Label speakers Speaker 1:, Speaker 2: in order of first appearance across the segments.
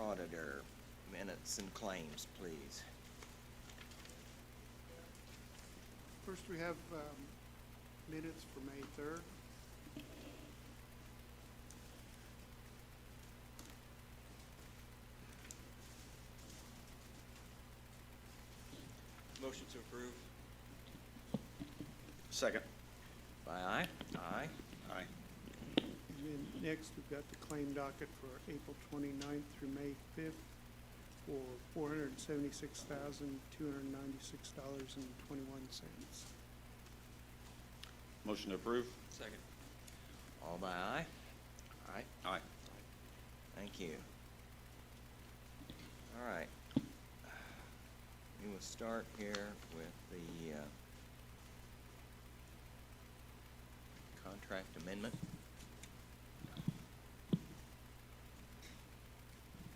Speaker 1: Auditor, minutes and claims, please.
Speaker 2: First, we have minutes for May 3rd.
Speaker 3: Motion to approve.
Speaker 4: Second.
Speaker 1: By aye? Aye.
Speaker 4: Aye.
Speaker 2: And then next, we've got the claim docket for April 29th through May 5th for $476,296.21.
Speaker 4: Motion to approve.
Speaker 3: Second.
Speaker 1: All by aye? Aye.
Speaker 4: Aye.
Speaker 1: Thank you. All right. We will start here with the contract amendment.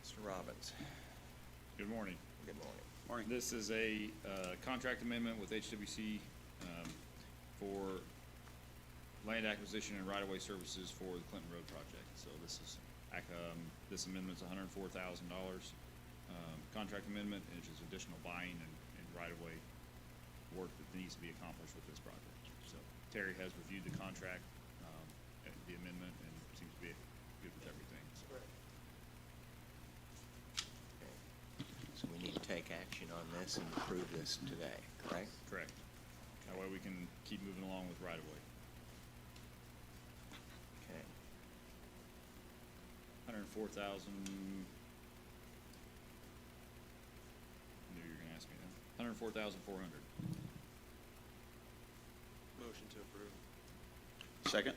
Speaker 1: Mr. Robbins,
Speaker 5: Good morning.
Speaker 1: good morning.
Speaker 4: Morning.
Speaker 5: This is a contract amendment with HWC for land acquisition and right-of-way services for the Clinton Road project. So this amendment's $104,000 contract amendment, and it's just additional buying and right-of-way work that needs to be accomplished with this project. So Terry has reviewed the contract, the amendment, and seems to be good with everything. So
Speaker 1: Okay. So we need to take action on this and approve this today, correct?
Speaker 5: correct. That way we can keep moving along with right-of-way.
Speaker 1: Okay.
Speaker 5: 104,000. Knew you were gonna ask me that. 104,400.
Speaker 3: Motion to approve.
Speaker 4: Second.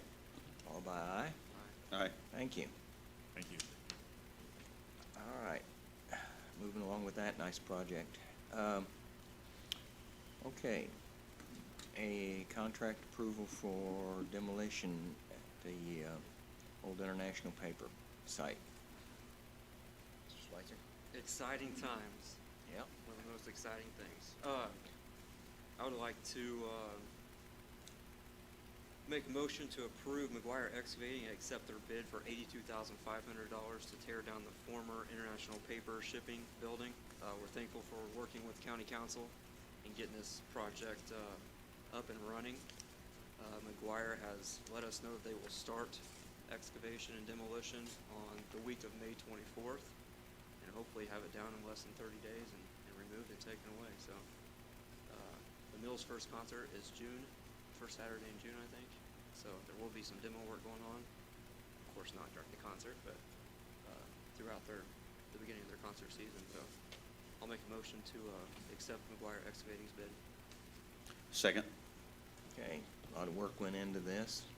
Speaker 1: All by aye?
Speaker 4: Aye.
Speaker 1: Thank you.
Speaker 5: Thank you.
Speaker 1: All right, moving along with that nice project. Okay, a contract approval for demolition at the Old International Paper site. Mr. Schweitzer?
Speaker 3: Exciting times.
Speaker 1: Yep.
Speaker 3: One of the most exciting things. I would like to make a motion to approve McGuire Excavating and accept their bid for $82,500 to tear down the former International Paper Shipping building. We're thankful for working with County Council and getting this project up and running. McGuire has let us know that they will start excavation and demolition on the week of May 24th and hopefully have it down in less than 30 days and removed and taken away. So the Mills' first concert is first Saturday in June, I think. So there will be some demo work going on. Of course, not during the concert, but throughout the beginning of their concert season. So I'll make a motion to accept McGuire Excavating's bid.
Speaker 4: Second.
Speaker 1: Okay, a lot of work went into this,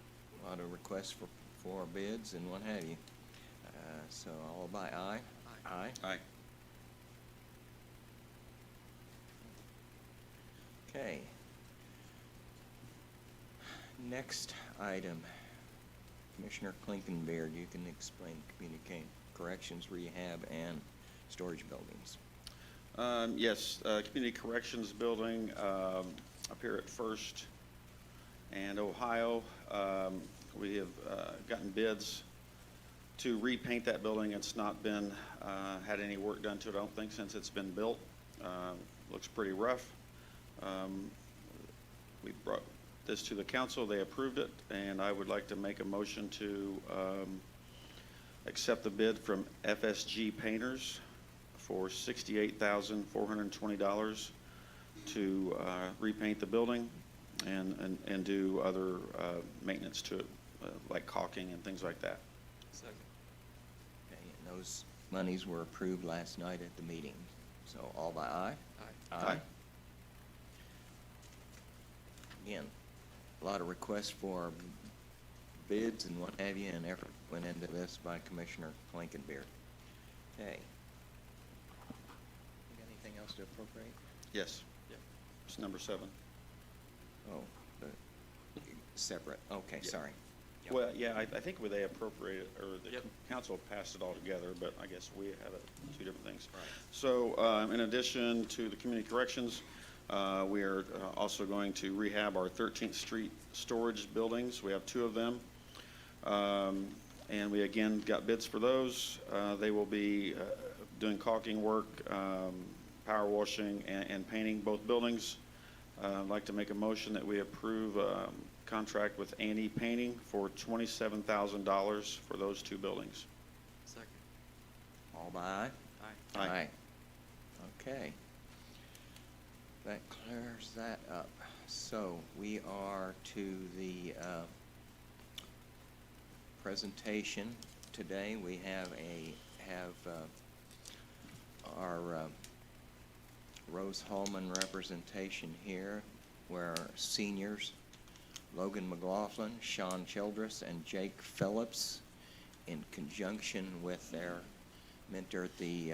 Speaker 1: a lot of requests for bids and what have you. So all by aye?
Speaker 3: Aye.
Speaker 1: Aye.
Speaker 4: Aye.
Speaker 1: Okay. Next item, Commissioner Klinkenbeard, you can explain corrections, rehab, and storage buildings.
Speaker 4: Yes, Community Corrections Building up here at First and Ohio. We have gotten bids to repaint that building. It's not been had any work done to it, I don't think, since it's been built. Looks pretty rough. We brought this to the council. They approved it, and I would like to make a motion to accept the bid from FSG Painters for $68,420 to repaint the building and do other maintenance to it, like caulking and things like that.
Speaker 3: Second.
Speaker 1: Okay, and those monies were approved last night at the meeting. So all by aye?
Speaker 3: Aye.
Speaker 4: Aye.
Speaker 1: Again, a lot of requests for bids and what have you, and effort went into this by Commissioner Klinkenbeard. Okay. You got anything else to appropriate?
Speaker 4: Yes,
Speaker 3: Yep.
Speaker 4: it's number 7.
Speaker 1: Oh, separate, okay,
Speaker 4: Yeah.
Speaker 1: sorry. Yep.
Speaker 4: Well, yeah, I think they appropriated, or the
Speaker 3: Yep.
Speaker 4: council passed it all together, but I guess we had two different things.
Speaker 3: Right.
Speaker 4: So in addition to the community corrections, we are also going to rehab our 13th Street storage buildings. We have 2 of them. And we again got bids for those. They will be doing caulking work, power washing, and painting both buildings. I'd like to make a motion that we approve contract with Annie Painting for $27,000 for those two buildings.
Speaker 3: Second.
Speaker 1: All by aye?
Speaker 3: Aye.
Speaker 4: Aye.
Speaker 1: Okay. That clears that up. So we are to the presentation. Today we have our Rose Holman representation here, where seniors Logan McLaughlin, Sean Childress, and Jake Phillips, in conjunction with their mentor, the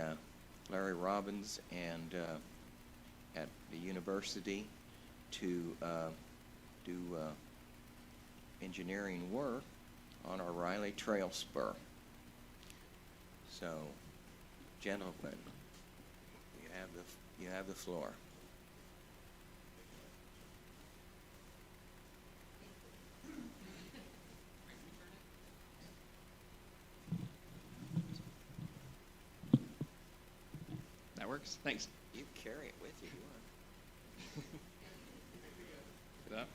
Speaker 1: Larry Robbins, and at the university, to do engineering work on our Riley Trail Spur. So, gentlemen, you have the floor.
Speaker 6: That works. Thanks.
Speaker 1: You carry it with you.
Speaker 6: Get up.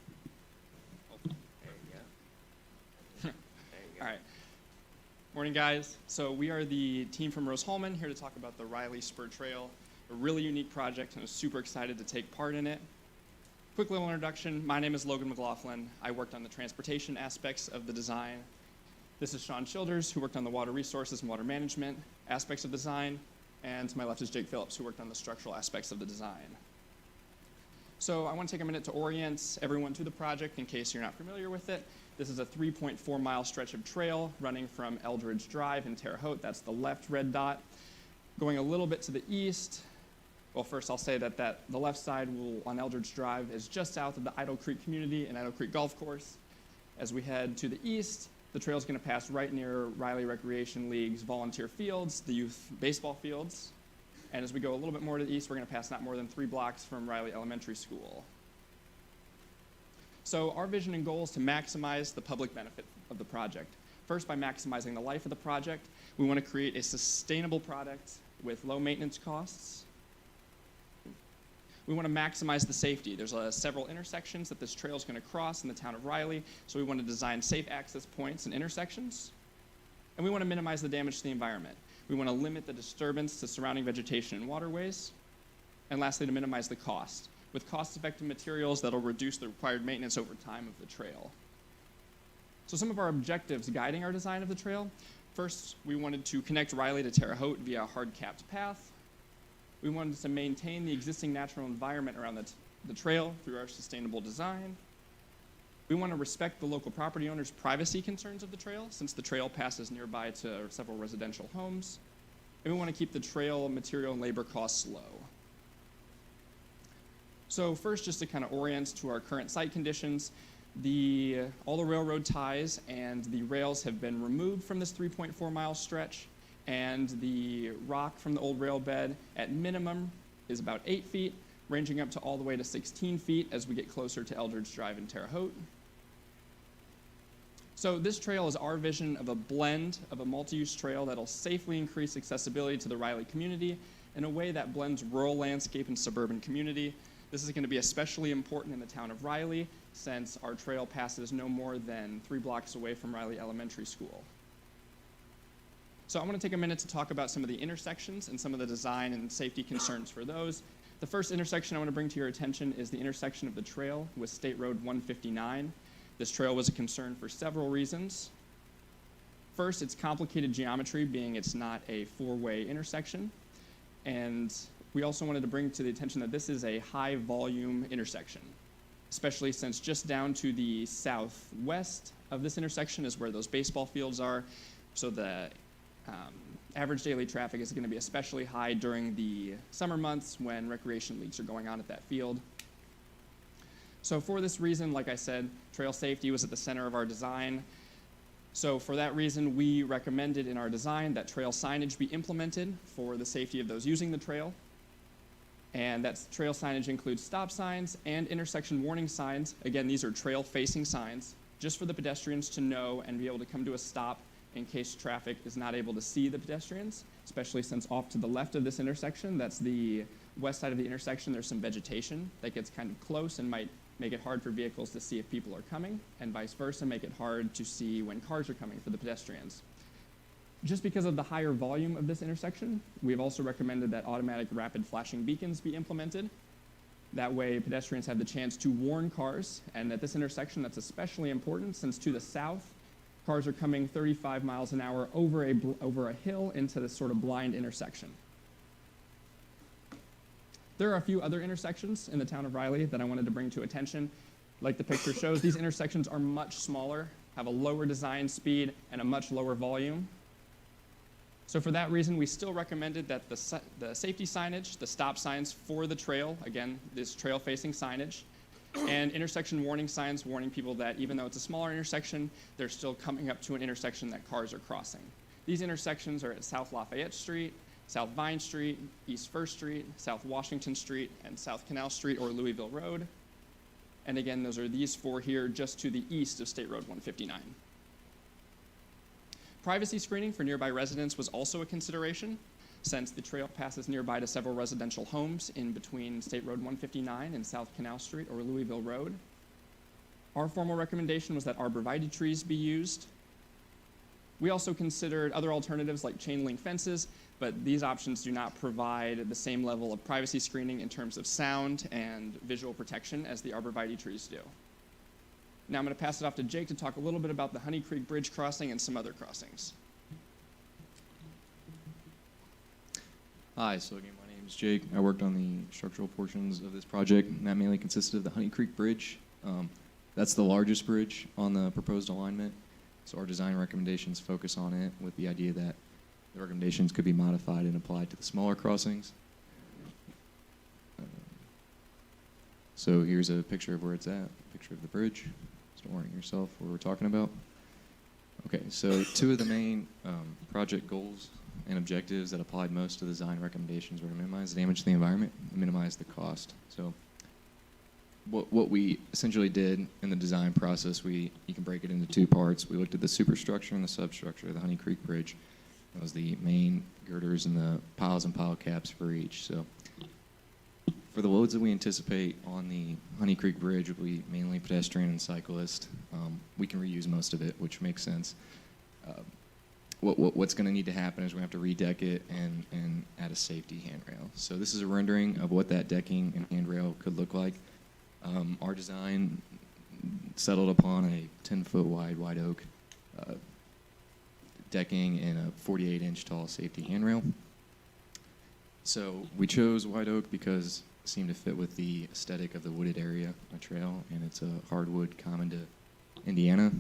Speaker 1: There you go. There you go.
Speaker 6: All right. Morning, guys. So we are the team from Rose Holman here to talk about the Riley Spur Trail, a really unique project, and I'm super excited to take part in it. Quick little introduction. My name is Logan McLaughlin. I worked on the transportation aspects of the design. This is Sean Childers, who worked on the water resources and water management aspects of design. And to my left is Jake Phillips, who worked on the structural aspects of the design. So I want to take a minute to orient everyone to the project in case you're not familiar with it. This is a 3.4 mile stretch of trail running from Eldridge Drive in Terre Haute. That's the left red dot. Going a little bit to the east, well, first I'll say that the left side on Eldridge Drive is just south of the Idle Creek community and Idle Creek Golf Course. As we head to the east, the trail is going to pass right near Riley Recreation League's volunteer fields, the youth baseball fields. And as we go a little bit more to the east, we're going to pass not more than 3 blocks from Riley Elementary School. So our vision and goal is to maximize the public benefit of the project. First, by maximizing the life of the project, we want to create a sustainable product with low maintenance costs. We want to maximize the safety. There's several intersections that this trail is going to cross in the town of Riley, so we want to design safe access points and intersections. And we want to minimize the damage to the environment. We want to limit the disturbance to surrounding vegetation and waterways. And lastly, to minimize the cost, with cost-effective materials that will reduce the required maintenance over time of the trail. So some of our objectives guiding our design of the trail: first, we wanted to connect Riley to Terre Haute via a hard-capped path. We wanted to maintain the existing natural environment around the trail through our sustainable design. We want to respect the local property owners' privacy concerns of the trail, since the trail passes nearby to several residential homes. And we want to keep the trail material and labor costs low. So first, just to kind of orient to our current site conditions, all the railroad ties and the rails have been removed from this 3.4 mile stretch, and the rock from the old rail bed at minimum is about 8 feet, ranging up to all the way to 16 feet as we get closer to Eldridge Drive in Terre Haute. So this trail is our vision of a blend of a multi-use trail that'll safely increase accessibility to the Riley community in a way that blends rural landscape and suburban community. This is going to be especially important in the town of Riley, since our trail passes no more than 3 blocks away from Riley Elementary School. So I want to take a minute to talk about some of the intersections and some of the design and safety concerns for those. The first intersection I want to bring to your attention is the intersection of the trail with State Road 159. This trail was a concern for several reasons. First, its complicated geometry, being it's not a 4-way intersection. And we also wanted to bring to the attention that this is a high volume intersection, especially since just down to the southwest of this intersection is where those baseball fields are. So the average daily traffic is going to be especially high during the summer months when recreation leagues are going on at that field. So for this reason, like I said, trail safety was at the center of our design. So for that reason, we recommended in our design that trail signage be implemented for the safety of those using the trail. And that trail signage includes stop signs and intersection warning signs. Again, these are trail-facing signs, just for the pedestrians to know and be able to come to a stop in case traffic is not able to see the pedestrians, especially since off to the left of this intersection, that's the west side of the intersection, there's some vegetation that gets kind of close and might make it hard for vehicles to see if people are coming, and vice versa, make it hard to see when cars are coming for the pedestrians. Just because of the higher volume of this intersection, we've also recommended that automatic rapid flashing beacons be implemented. That way, pedestrians have the chance to warn cars, and at this intersection, that's especially important since to the south, cars are coming 35 miles an hour over a hill into this sort of blind intersection. There are a few other intersections in the town of Riley that I wanted to bring to attention. Like the picture shows, these intersections are much smaller, have a lower design speed, and a much lower volume. So for that reason, we still recommended that the safety signage, the stop signs for the trail, again, this trail-facing signage, and intersection warning signs warning people that even though it's a smaller intersection, they're still coming up to an intersection that cars are crossing. These intersections are at South Lafayette Street, South Vine Street, East First Street, South Washington Street, and South Canal Street or Louisville Road. And again, those are these four here just to the east of State Road 159. Privacy screening for nearby residents was also a consideration, since the trail passes nearby to several residential homes in between State Road 159 and South Canal Street or Louisville Road. Our formal recommendation was that arborvitae trees be used. We also considered other alternatives like chain link fences, but these options do not provide the same level of privacy screening in terms of sound and visual protection as the arborvitae trees do. Now I'm going to pass it off to Jake to talk a little bit about the Honey Creek Bridge crossing and some other crossings.
Speaker 7: Hi, so again, my name is Jake. I worked on the structural portions of this project, and that mainly consisted of the Honey Creek Bridge. That's the largest bridge on the proposed alignment, so our design recommendations focus on it with the idea that the recommendations could be modified and applied to the smaller crossings. So here's a picture of where it's at, a picture of the bridge. Just orient yourself where we're talking about. Okay, so two of the main project goals and objectives that applied most to the design recommendations were to minimize the damage to the environment and minimize the cost. So what we essentially did in the design process, you can break it into two parts. We looked at the superstructure and the substructure of the Honey Creek Bridge. That was the main girders and the piles and pile caps for each. So for the loads that we anticipate on the Honey Creek Bridge will be mainly pedestrian and cyclist. We can reuse most of it, which makes sense. What's going to need to happen is we have to redeck it and add a safety handrail. So this is a rendering of what that decking and handrail could look like. Our design settled upon a 10-foot wide white oak decking and a 48-inch tall safety handrail. So we chose white oak because it seemed to fit with the aesthetic of the wooded area on the trail, and it's a hardwood common to Indiana.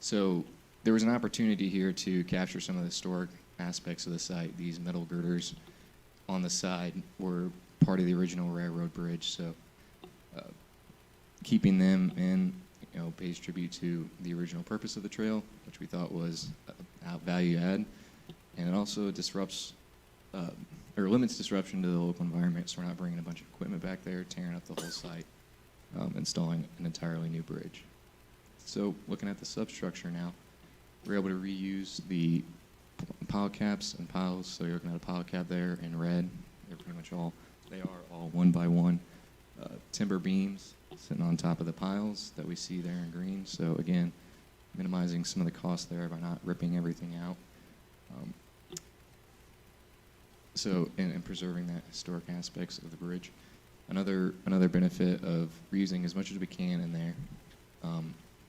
Speaker 7: So there was an opportunity here to capture some of the historic aspects of the site. These metal girders on the side were part of the original railroad bridge, so keeping them in, pays tribute to the original purpose of the trail, which we thought was value add, and it also disrupts or limits disruption to the local environment, so we're not bringing a bunch of equipment back there, tearing up the whole site, installing an entirely new bridge. So looking at the substructure now, we're able to reuse the pile caps and piles, so you're looking at a pile cap there in red. They're pretty much they are all one by one timber beams sitting on top of the piles that we see there in green. So again, minimizing some of the cost there by not ripping everything out. And preserving that historic aspects of the bridge. Another benefit of reusing as much as we can in there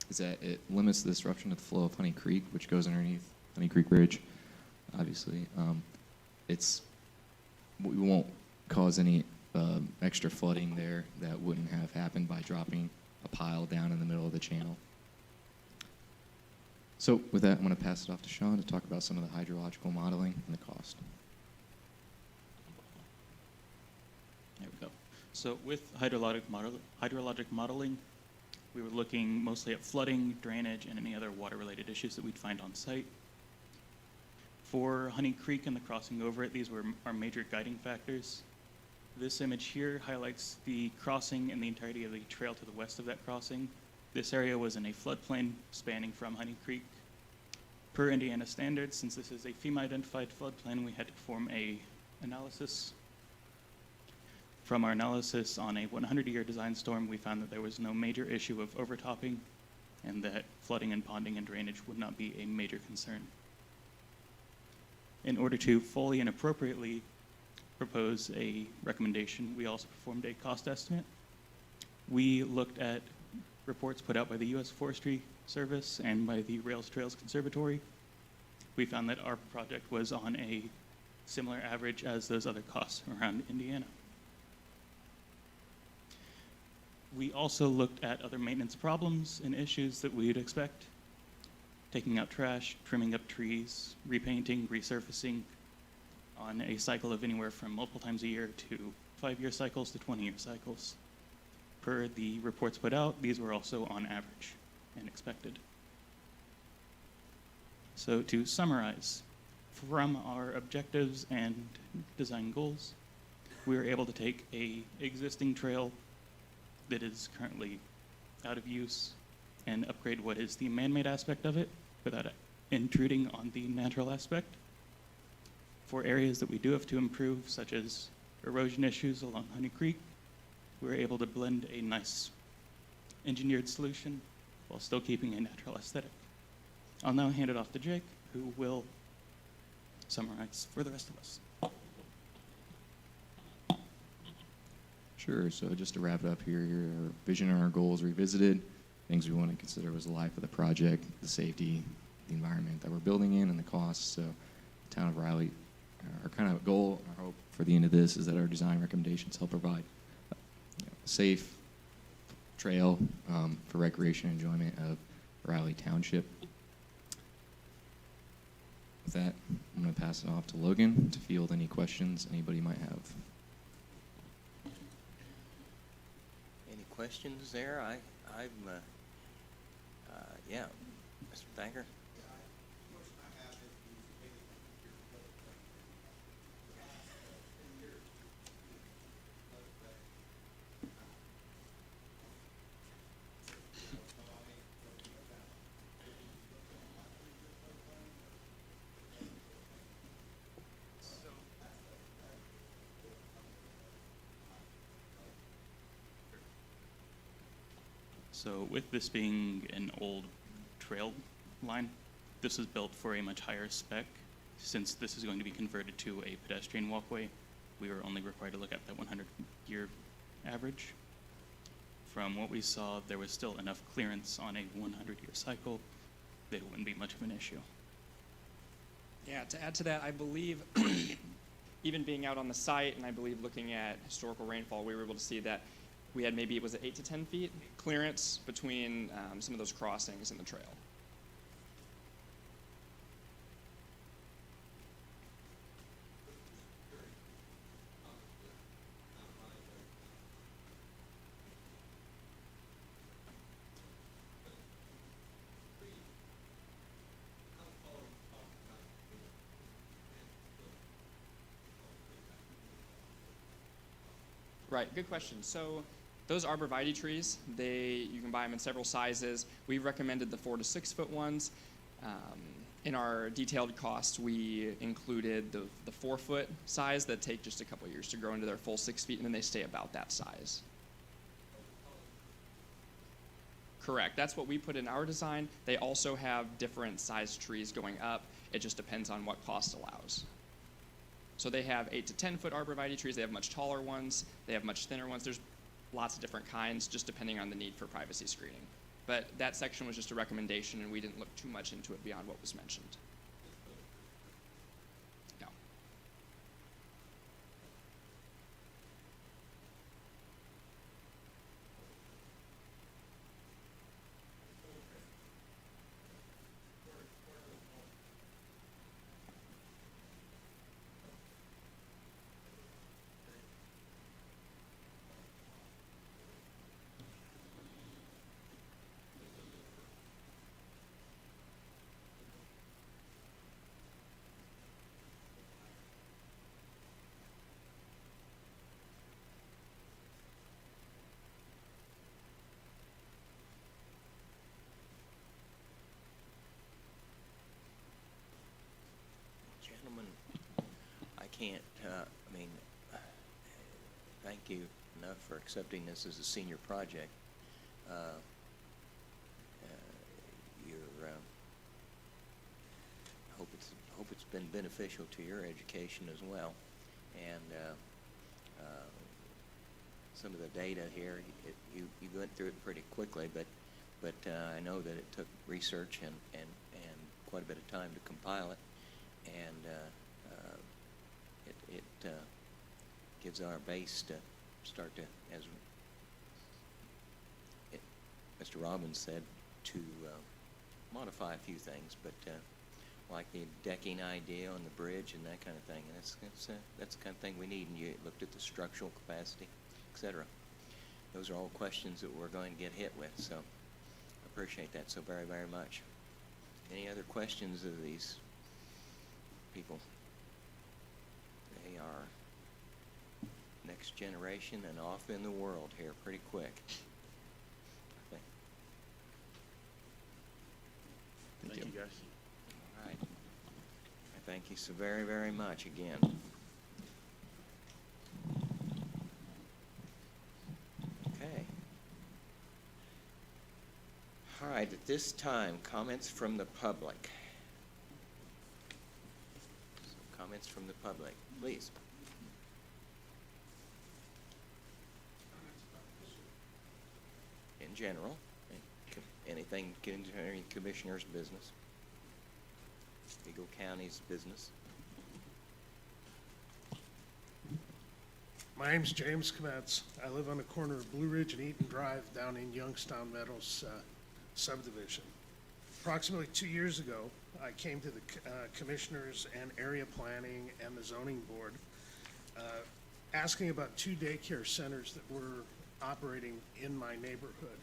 Speaker 7: is that it limits the disruption to the flow of Honey Creek, which goes underneath Honey Creek Bridge. Obviously, we won't cause any extra flooding there that wouldn't have happened by dropping a pile down in the middle of the channel. So with that, I'm going to pass it off to Sean to talk about some of the hydrological modeling and the cost.
Speaker 8: There we go. So with hydrologic modeling, we were looking mostly at flooding, drainage, and any other water-related issues that we'd find on site. For Honey Creek and the crossing over it, these were our major guiding factors. This image here highlights the crossing and the entirety of the trail to the west of that crossing. This area was in a floodplain spanning from Honey Creek Per Indiana standards, since this is a FEMA-identified floodplain, we had to perform a analysis. From our analysis on a 100-year design storm, we found that there was no major issue of overtopping and that flooding and ponding and drainage would not be a major concern. In order to fully and appropriately propose a recommendation, we also performed a cost estimate. We looked at reports put out by the U.S. Forestry Service and by the Rails Trails Conservatory. We found that our project was on a similar average as those other costs around Indiana. We also looked at other maintenance problems and issues that we would expect: taking out trash, trimming up trees, repainting, resurfacing on a cycle of anywhere from multiple times a year to 5-year cycles to 20-year cycles. Per the reports put out, these were also on average and expected. So to summarize, from our objectives and design goals, we were able to take a existing trail that is currently out of use and upgrade what is the man-made aspect of it without intruding on the natural aspect. For areas that we do have to improve, such as erosion issues along Honey Creek, we were able to blend a nice engineered solution while still keeping a natural aesthetic. I'll now hand it off to Jake, who will summarize for the rest of us.
Speaker 7: Sure. So just to wrap it up here our vision and our goals revisited. Things we want to consider was the life of the project, the safety, the environment that we're building in, and the costs. So the town of Riley, our kind of goal, our hope for the end of this is that our design recommendations help provide a safe trail for recreation and enjoyment of Riley Township. With that, I'm going to pass it off to Logan to field any questions anybody might have.
Speaker 1: Any questions there? Yeah, Mr. Thacker?
Speaker 8: So with this being an old trail line, this was built for a much higher spec. Since this is going to be converted to a pedestrian walkway, we were only required to look at that 100-year average. From what we saw, there was still enough clearance on a 100-year cycle that it wouldn't be much of an issue.
Speaker 6: Yeah, to add to that, I believe even being out on the site and I believe looking at historical rainfall, we were able to see that we had maybe, was it 8 to 10 feet clearance between some of those crossings in the trail. Right, good question. So those arborvitae trees, you can buy them in several sizes. We recommended the 4 to 6 foot ones. In our detailed cost, we included the 4 foot size that take just a couple years to grow into their full 6 feet, and then they stay about that size. Correct, that's what we put in our design. They also have different size trees going up. It just depends on what cost allows. So they have 8 to 10 foot arborvitae trees. They have much taller ones. They have much thinner ones. There's lots of different kinds, just depending on the need for privacy screening. But that section was just a recommendation, and we didn't look too much into it beyond what was mentioned. No.
Speaker 1: can't, I mean, thank you enough for accepting this as a senior project. Hope it's been beneficial to your education as well. And some of the data here, you went through it pretty quickly, but I know that it took research and quite a bit of time to compile it, and it gives our base to start to, as Mr. Robbins said, to modify a few things, but like the decking idea on the bridge and that kind of thing. And that's the kind of thing we need. And you looked at the structural capacity, et cetera. Those are all questions that we're going to get hit with. So I appreciate that so very, very much. Any other questions of these people? They are next generation and off in the world here pretty quick. Okay.
Speaker 4: Thank you, guys.
Speaker 1: All right. I thank you so very, very much again. Okay. All right, at this time, comments from the public. So comments from the public, please. In general, anything concerning commissioner's business. Eagle County's business.
Speaker 9: My name's James Kmetz. I live on the corner of Blue Ridge and Eaton Drive down in Youngstown Meadows subdivision. Approximately 2 years ago, I came to the commissioners and area planning and the zoning board asking about 2 daycare centers that were operating in my neighborhood.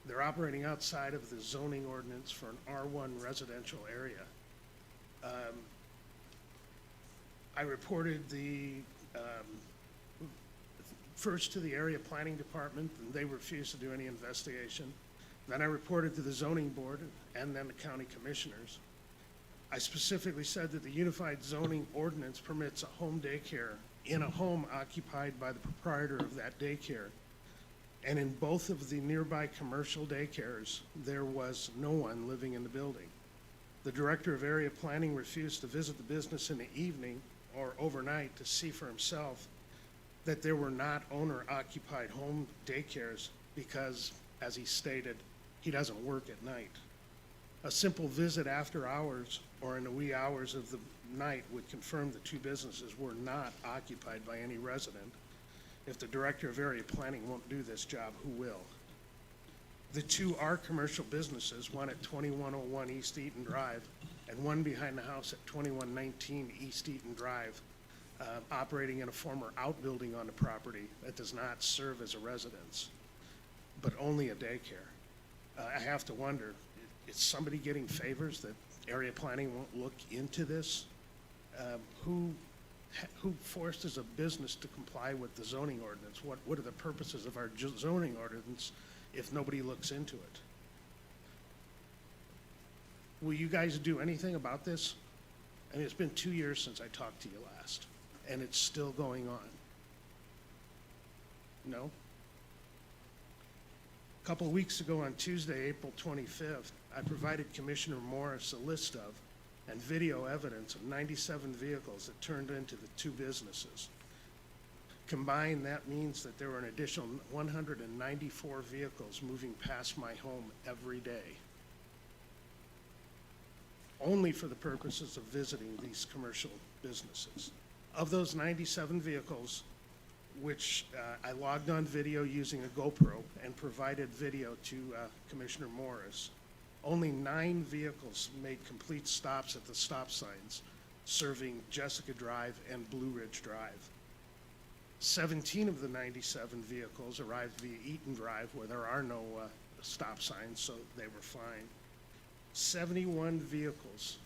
Speaker 9: They're operating outside of the zoning ordinance for an R1 residential area. I reported the first to the area planning department, and they refused to do any investigation. Then I reported to the zoning board and then the county commissioners. I specifically said that the unified zoning ordinance permits a home daycare in a home occupied by the proprietor of that daycare. And in both of the nearby commercial daycares, there was no one living in the building. The director of area planning refused to visit the business in the evening or overnight to see for himself that there were not owner-occupied home daycares because, as he stated, he doesn't work at night. A simple visit after hours or in the wee hours of the night would confirm the 2 businesses were not occupied by any resident. If the director of area planning won't do this job, who will? The 2 are commercial businesses, one at 2101 East Eaton Drive and one behind the house at 2119 East Eaton Drive, operating in a former outbuilding on the property that does not serve as a residence, but only a daycare. I have to wonder, is somebody getting favors that area planning won't look into this? Who forces a business to comply with the zoning ordinance? What are the purposes of our zoning ordinance if nobody looks into it? Will you guys do anything about this? I mean, it's been 2 years since I talked to you last, and it's still going on. No? A couple of weeks ago on Tuesday, April 25th, I provided Commissioner Morris a list of and video evidence of 97 vehicles that turned into the 2 businesses. Combined, that means that there were an additional 194 vehicles moving past my home every day, only for the purposes of visiting these commercial businesses. Of those 97 vehicles, which I logged on video using a GoPro and provided video to Commissioner Morris, only 9 vehicles made complete stops at the stop signs serving Jessica Drive and Blue Ridge Drive. 17 of the 97 vehicles arrived via Eaton Drive, where there are no stop signs, so they were fine. 71 vehicles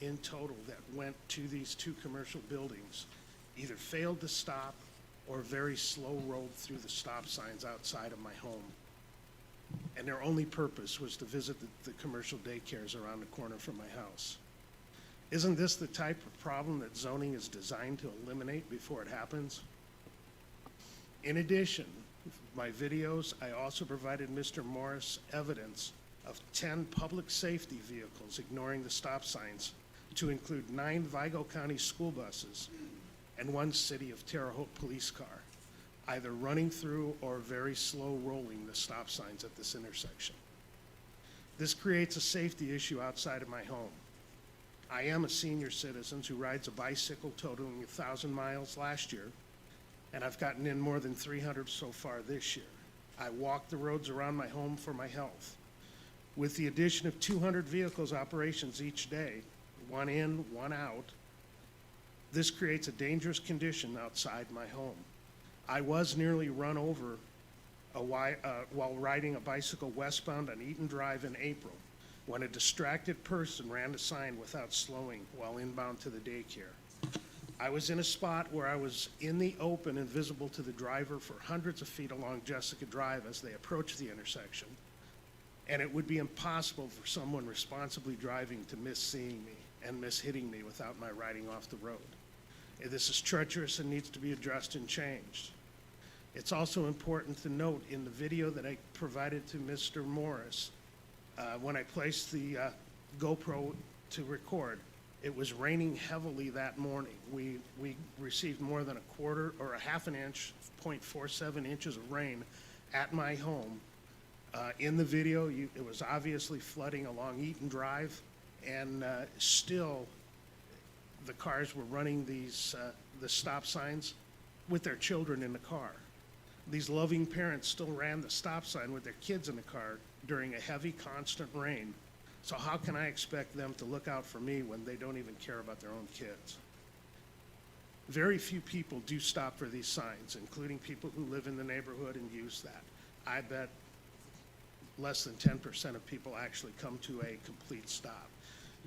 Speaker 9: in total that went to these 2 commercial buildings either failed to stop or very slow rolled through the stop signs outside of my home. And their only purpose was to visit the commercial daycares around the corner from my house. Isn't this the type of problem that zoning is designed to eliminate before it happens? In addition, my videos, I also provided Mr. Morris evidence of 10 public safety vehicles ignoring the stop signs, to include 9 Vigo County school buses and 1 City of Terre Haute police car, either running through or very slow rolling the stop signs at this intersection. This creates a safety issue outside of my home. I am a senior citizen who rides a bicycle totaling 1,000 miles last year, and I've gotten in more than 300 so far this year. I walk the roads around my home for my health. With the addition of 200 vehicles operations each day, one in, one out, this creates a dangerous condition outside my home. I was nearly run over while riding a bicycle westbound on Eaton Drive in April, when a distracted person ran a sign without slowing while inbound to the daycare. I was in a spot where I was in the open and visible to the driver for hundreds of feet along Jessica Drive as they approached the intersection, and it would be impossible for someone responsibly driving to miss seeing me and miss hitting me without my riding off the road. This is treacherous and needs to be addressed and changed. It's also important to note in the video that I provided to Mr. Morris, when I placed the GoPro to record, it was raining heavily that morning. We received more than a quarter or a half an inch, 0.47 inches of rain at my home. In the video, it was obviously flooding along Eaton Drive, and still the cars were running the stop signs with their children in the car. These loving parents still ran the stop sign with their kids in the car during a heavy, constant rain. So how can I expect them to look out for me when they don't even care about their own kids? Very few people do stop for these signs, including people who live in the neighborhood and use that. I bet less than 10% of people actually come to a complete stop.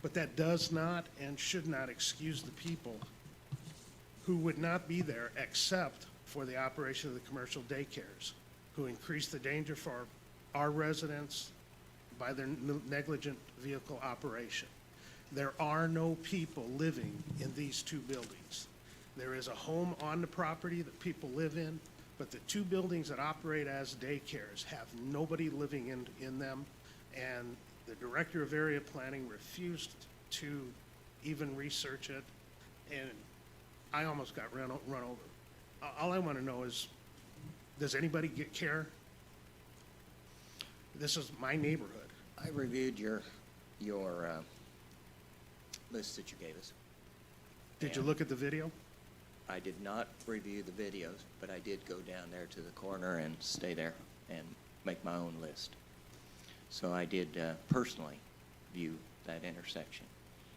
Speaker 9: But that does not and should not excuse the people who would not be there except for the operation of the commercial daycares, who increase the danger for our residents by their negligent vehicle operation. There are no people living in these 2 buildings. There is a home on the property that people live in, but the 2 buildings that operate as daycares have nobody living in them, and the director of area planning refused to even research it, and I almost got run over. All I want to know is, does anybody care? This is my neighborhood.
Speaker 1: I reviewed your list that you gave us.
Speaker 9: Did you
Speaker 1: And
Speaker 9: look at the video?
Speaker 1: I did not review the videos, but I did go down there to the corner and stay there and make my own list. So I did personally view that intersection.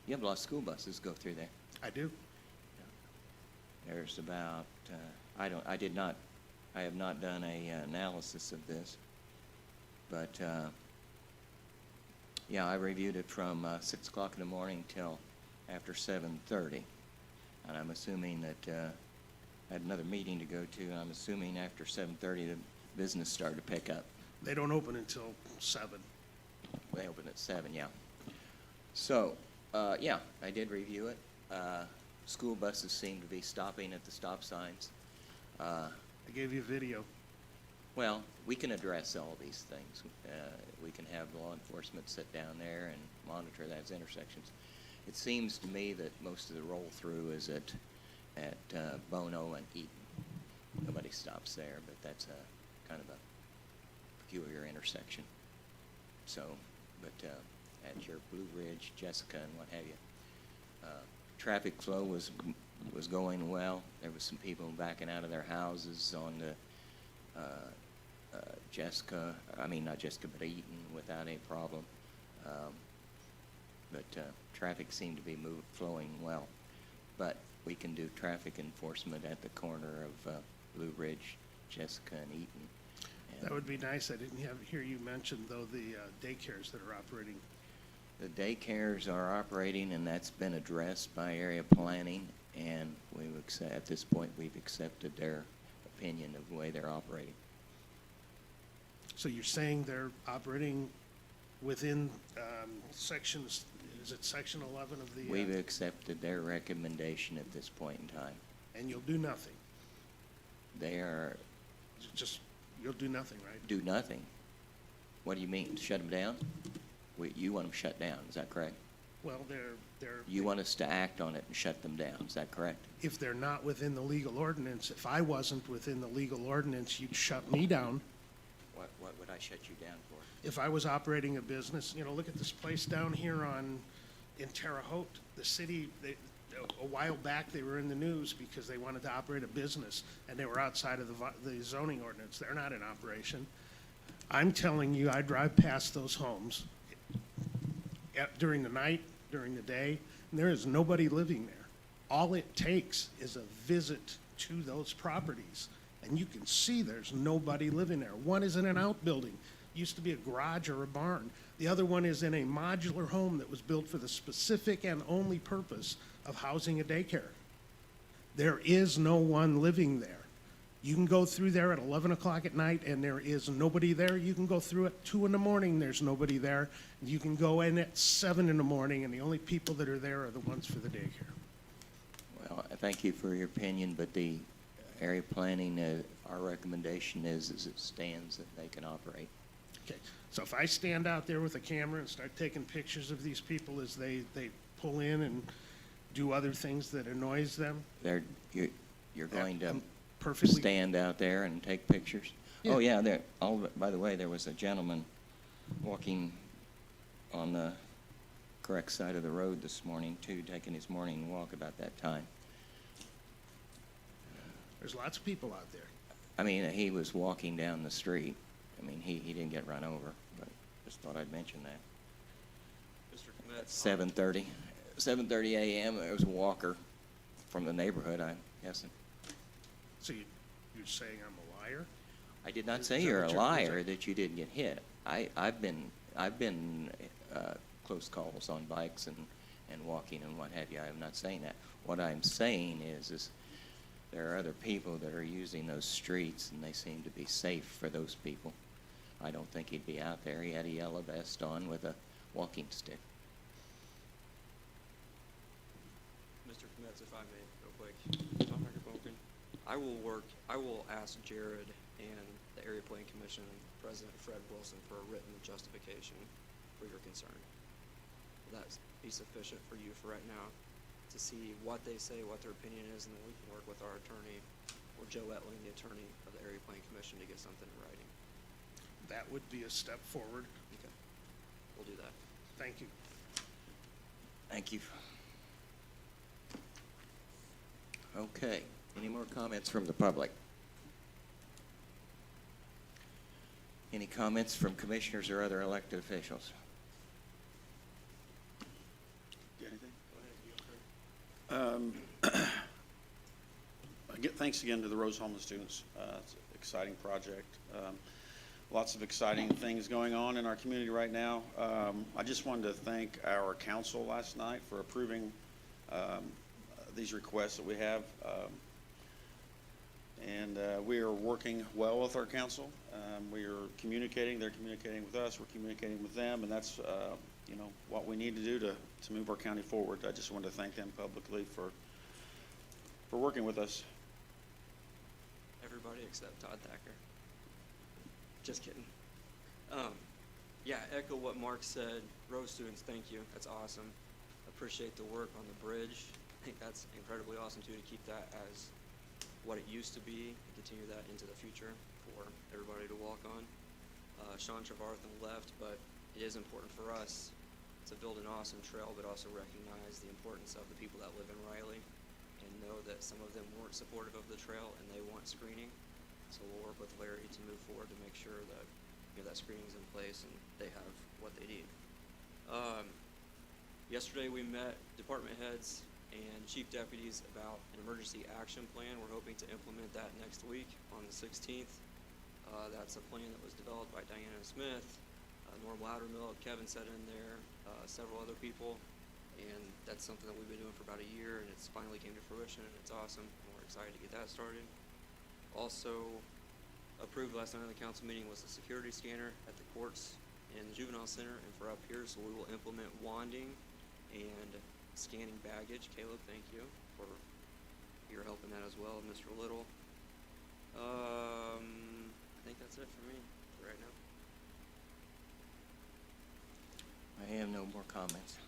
Speaker 1: You have a lot of school buses go through there.
Speaker 9: I do.
Speaker 1: There's about, I have not done a analysis of this, but yeah, I reviewed it from 6 o'clock in the morning till after 7:30, and I'm assuming that I had another meeting to go to, and I'm assuming after 7:30 the business started to pick up.
Speaker 9: They don't open until 7.
Speaker 1: They open at 7, yeah. So, yeah, I did review it. School buses seem to be stopping at the stop signs.
Speaker 9: I gave you a video.
Speaker 1: Well, we can address all these things. We can have law enforcement sit down there and monitor those intersections. It seems to me that most of the roll-through is at Bono and Eaton. Nobody stops there, but that's a kind of a peculiar intersection. So, but at your Blue Ridge, Jessica, and what have you, traffic flow was going well. There was some people backing out of their houses on the not Jessica, but Eaton without any problem. But traffic seemed to be flowing well. But we can do traffic enforcement at the corner of Blue Ridge, Jessica, and Eaton. And
Speaker 9: That would be nice. I didn't hear you mention, though, the daycares that are operating.
Speaker 1: the daycares are operating, and that's been addressed by area planning, and at this point, we've accepted their opinion of the way they're operating.
Speaker 9: So you're saying they're operating within sections, is it section 11 of the?
Speaker 1: We've accepted their recommendation at this point in time.
Speaker 9: And you'll do nothing.
Speaker 1: They are,
Speaker 9: Just, you'll do nothing, right?
Speaker 1: do nothing. What do you mean, shut them down? You want them shut down, is that correct?
Speaker 9: Well, they're,
Speaker 1: You want us to act on it and shut them down, is that correct?
Speaker 9: if they're not within the legal ordinance, if I wasn't within the legal ordinance, you'd shut me down.
Speaker 1: What would I shut you down for?
Speaker 9: If I was operating a business, look at this place down here in Terre Haute. The city, a while back, they were in the news because they wanted to operate a business, and they were outside of the zoning ordinance. They're not in operation. I'm telling you, I drive past those homes during the night, during the day, and there is nobody living there. All it takes is a visit to those properties, and you can see there's nobody living there. One is in an outbuilding, used to be a garage or a barn. The other one is in a modular home that was built for the specific and only purpose of housing a daycare. There is no one living there. You can go through there at 11 o'clock at night and there is nobody there. You can go through at 2 in the morning, there's nobody there. You can go in at 7 in the morning and the only people that are there are the ones for the daycare.
Speaker 1: Well, I thank you for your opinion, but the area planning, our recommendation is as it stands, that they can operate.
Speaker 9: Okay, so if I stand out there with a camera and start taking pictures of these people as they pull in and do other things that annoys them,
Speaker 1: You're going to
Speaker 9: I'm perfectly,
Speaker 1: stand out there and take pictures?
Speaker 9: Yeah.
Speaker 1: Oh, yeah, by the way, there was a gentleman walking on the correct side of the road this morning, too, taking his morning walk about that time.
Speaker 9: there's lots of people out there.
Speaker 1: I mean, he was walking down the street. I mean, he didn't get run over, but just thought I'd mention that.
Speaker 3: Mr. Kmet,
Speaker 1: 7:30 a.m., there was a walker from the neighborhood, I'm guessing.
Speaker 9: So you're saying I'm a liar?
Speaker 1: I did not
Speaker 9: Is
Speaker 1: say
Speaker 9: that
Speaker 1: you're
Speaker 9: what
Speaker 1: a
Speaker 9: you're-
Speaker 1: liar that you didn't get hit. I've been close calls on bikes and walking and what have you. I'm not saying that. What I'm saying is there are other people that are using those streets, and they seem to be safe for those people. I don't think he'd be out there. He had a yellow vest on with a walking stick.
Speaker 3: Mr. Kmetz, if I may, real quick. Tom Hackerboken. I will ask Jared and the Area Planning Commission and President Fred Wilson for a written justification for your concern. Will that be sufficient for you for right now to see what they say, what their opinion is, and then we can work with our attorney or Joe Etling, the attorney of the Area Planning Commission, to get something in writing?
Speaker 9: That would be a step forward.
Speaker 3: Okay, we'll do that.
Speaker 9: Thank you.
Speaker 1: Thank you. Okay, any more comments from the public? Any comments from commissioners or other elected officials?
Speaker 4: Anything?
Speaker 3: Go ahead, you
Speaker 4: Thanks again to the Rose Homeless students. It's an exciting project. Lots of exciting things going on in our community right now. I just wanted to thank our council last night for approving these requests that we have. We are working well with our council. We are communicating, they're communicating with us, we're communicating with them, and that's what we need to do to move our county forward. I just wanted to thank them publicly for working with us.
Speaker 3: Everybody except Todd Thacker. Just kidding. Yeah, echo what Mark said. Rose students, thank you. That's awesome. Appreciate the work on the bridge. I think that's incredibly awesome too, to keep that as what it used to be and continue that into the future for everybody to walk on. Sean Trevarthen left, but it is important for us to build an awesome trail, but also recognize the importance of the people that live in Riley and know that some of them weren't supportive of the trail and they want screening. So we'll work with Larry to move forward to make sure that that screening's in place and they have what they need. Yesterday we met department heads and chief deputies about an emergency action plan. We're hoping to implement that next week on the 16th. That's a plan that was developed by Diana Smith, Norm Loudermilk, Kevin sat in there, several other people, and that's something that we've been doing for about a year, and it's finally came to fruition, and it's awesome, and we're excited to get that started. Also approved last night in the council meeting was the security scanner at the courts. in the juvenile center and for up here, so we will implement wanding and scanning baggage. Caleb, thank you for your help in that as well, Mr. Little. I think that's it for me right now.
Speaker 1: I have no more comments.